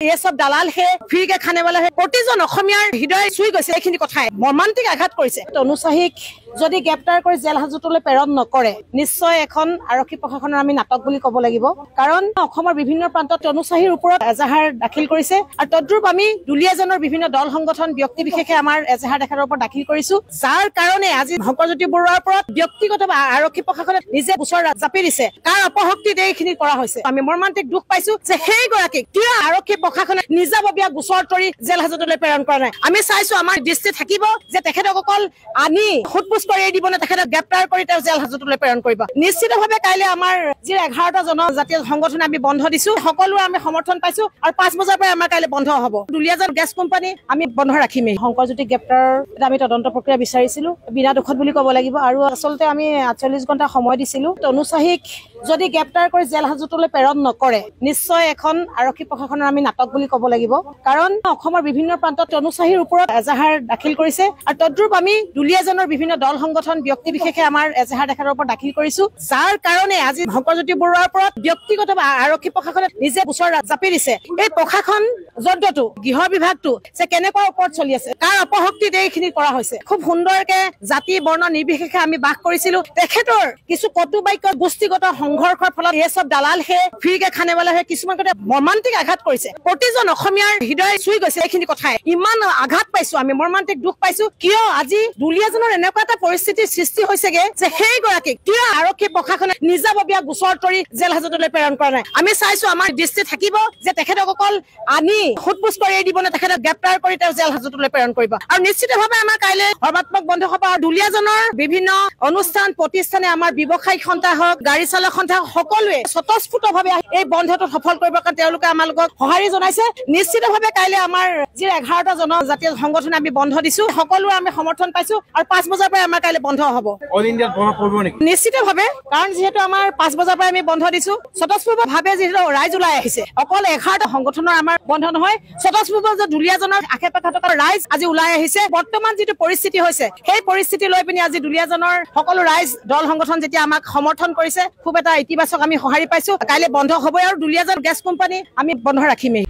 ये सब दालाल है फ्री के खाने वाला है प्रतिजन অসমীয়াৰ হৃদয় চুই গৈছে এইখিনি কথাই মৰ্মান্তিক আঘাত কৰিছে অনুসাহিক যদি গ্ৰেপ্তাৰ কৰি জেল হাজতলৈ প্ৰেৰণ নকৰে নিশ্চয় এখন আৰক্ষী প্ৰশাসনৰ আমি নাটক বুলি ক'ব লাগিব কাৰণ অসমৰ বিভিন্ন প্ৰান্তত অনুসাহীৰ ওপৰত এজাহাৰ দাখিল কৰিছে আৰু তদ্ৰুপ আমি দুলিয়াজনৰ বিভিন্ন দল সংগঠন ব্যক্তি বিশেষে আমাৰ এজাহাৰ দেখাৰ ওপৰত দাখিল কৰিছো যাৰ কাৰণে আজি ভংকৰজ্যোতি বৰুৱাৰ ওপৰত ব্যক্তিগত আৰক্ষী প্ৰশাসনে নিজে গোচৰ জাপি দিছে কাৰ অপশক্তিত এইখিনি কৰা হৈছে আমি মৰ্মান্তিক দুখ পাইছো যে সেই গৰাকী কিয় আৰক্ষী প্ৰশাসনে নিজাববীয়া গোচৰ তৰি জেল হাজতলৈ প্ৰেৰণ কৰা নাই আমি চাইছো আমাৰ দৃষ্টি থাকিব যে তেখেতসকল আনি খুটপুচ কৰি দিব না তেখেতক গ্ৰেপ্তাৰ কৰি তেওঁ জেল হাজতলৈ প্ৰেৰণ কৰিব নিশ্চিতভাৱে কাইলৈ আমাৰ যি 11টা জনজাতীয় সংগঠন আমি বন্ধ দিছো সকলো আমি সমৰ্থন পাইছো আৰু 5 বজাৰ পৰা আমাৰ কাইলৈ বন্ধ হ'ব দুলিয়াজান গেছ কোম্পানী আমি বন্ধ ৰাখিমেই ভংকৰজ্যোতি গ্ৰেপ্তাৰ আমি তদন্ত প্ৰক্ৰিয়া বিচাৰিছিলো বিনা দুখত বুলি ক'ব লাগিব আৰু আচলতে আমি 48 ঘণ্টা সময় দিছিলো অনুসাহিক যদি গ্ৰেপ্তাৰ কৰি জেল হাজতলৈ প্ৰেৰণ নকৰে নিশ্চয় এখন আৰক্ষী প্ৰশাসনৰ আমি নাটক বুলি ক'ব লাগিব কাৰণ অসমৰ বিভিন্ন প্ৰান্তত অনুসাহীৰ ওপৰত এজাহাৰ দাখিল কৰিছে আৰু তদ্ৰুপ আমি দুলিয়াজনৰ বিভিন্ন দল সংগঠন ব্যক্তি বিশেষে আমাৰ এজাহাৰ দেখাৰ ওপৰত দাখিল কৰিছো যাৰ কাৰণে আজি ভংকৰজ্যোতি বৰুৱাৰ ওপৰত ব্যক্তিগত আৰক্ষী প্ৰশাসনে নিজে গোচৰ জাপি দিছে এই প্ৰশাসন যন্ত্ৰটো গৃহ বিভাগটো যে কেনেকুৱা ওপৰত চলি আছে কাৰ অপশক্তিত এইখিনি কৰা হৈছে খুব সুন্দৰকে জাতি বৰ্ণ নিৰ্বিশেষে আমি বাস কৰিছিলো তেখেতৰ কিছু কটু বাক্য গোষ্ঠীগত সংঘৰ্ষৰ ফলত এই সব দালাল হে ফ্ৰী কে খানে वाला হে কিছুমান কথা মৰ্মান্তিক আঘাত কৰিছে প্ৰতিজন অসমীয়াৰ হৃদয় চুই গৈছে এইখিনি কথাই ইমান আঘাত পাইছো আমি মৰ্মান্তিক দুখ পাইছো কিয় আজি দুলিয়াজনৰ এনেকুৱা এটা পৰিস্থিতিৰ সৃষ্টি হৈছেগে যে সেই গৰাকী কিয় আৰক্ষী প্ৰশাসনে নিজাববীয়া গোচৰ তৰি জেল হাজতলৈ প্ৰেৰণ কৰা নাই আমি চাইছো আমাৰ দৃষ্টি থাকিব যে তেখেতসকল আনি খুটপুচ কৰি দিব না তেখেতক গ্ৰেপ্তাৰ কৰি তেওঁ জেল হাজতলৈ প্ৰেৰণ কৰিব আৰু নিশ্চিতভাৱে আমাৰ কাইলৈ সৰ্বাত্মক বন্ধ হ'ব আৰু দুলিয়াজনৰ বিভিন্ন অনুষ্ঠান প্ৰতিষ্ঠানে আমাৰ ব্যৱসায়িক সন্থা হওক গাড়ী চালক সন্থা সকলোৱে স্বতঃস্ফূৰ্তভাৱে এই বন্ধটো সফল কৰিবৰ কাৰণে তেওঁলোকে আমালোকক সঁহাৰি জনাইছে নিশ্চিতভাৱে কাইলৈ আমাৰ যি 11টা জনজাতীয় সংগঠন আমি বন্ধ দিছো সকলো আমি সমৰ্থন পাইছো আৰু 5 বজাৰ পৰা আমাৰ কাইলৈ বন্ধ হ'ব অল ইণ্ডিয়াত বন্ধ কৰিব নেকি নিশ্চিতভাৱে কাৰণ যেহেতু আমাৰ 5 বজাৰ পৰা আমি বন্ধ দিছো স্বতঃস্ফূৰ্তভাৱে যেহেতু ৰাইজ ওলাই আহিছে অকল 11টা সংগঠনৰ আমাৰ বন্ধ নহয় স্বতঃস্ফূৰ্তভাৱে যে দুলিয়াজনৰ আশে-পাশে থকা ৰাইজ আজি ওলাই আহিছে বৰ্তমান যেটো পৰিস্থিতি হৈছে সেই পৰিস্থিতি লৈ পিনি আজি দুলিয়াজনৰ সকলো ৰাইজ দল সংগঠন যেতিয়া আমাক সমৰ্থন কৰিছে খুব এটা ইতিবাচক আমি সঁহাৰি পাইছো কাইলৈ বন্ধ হ'ব আৰু দুলিয়াজান গেছ কোম্পানী আমি বন্ধ ৰাখিমেই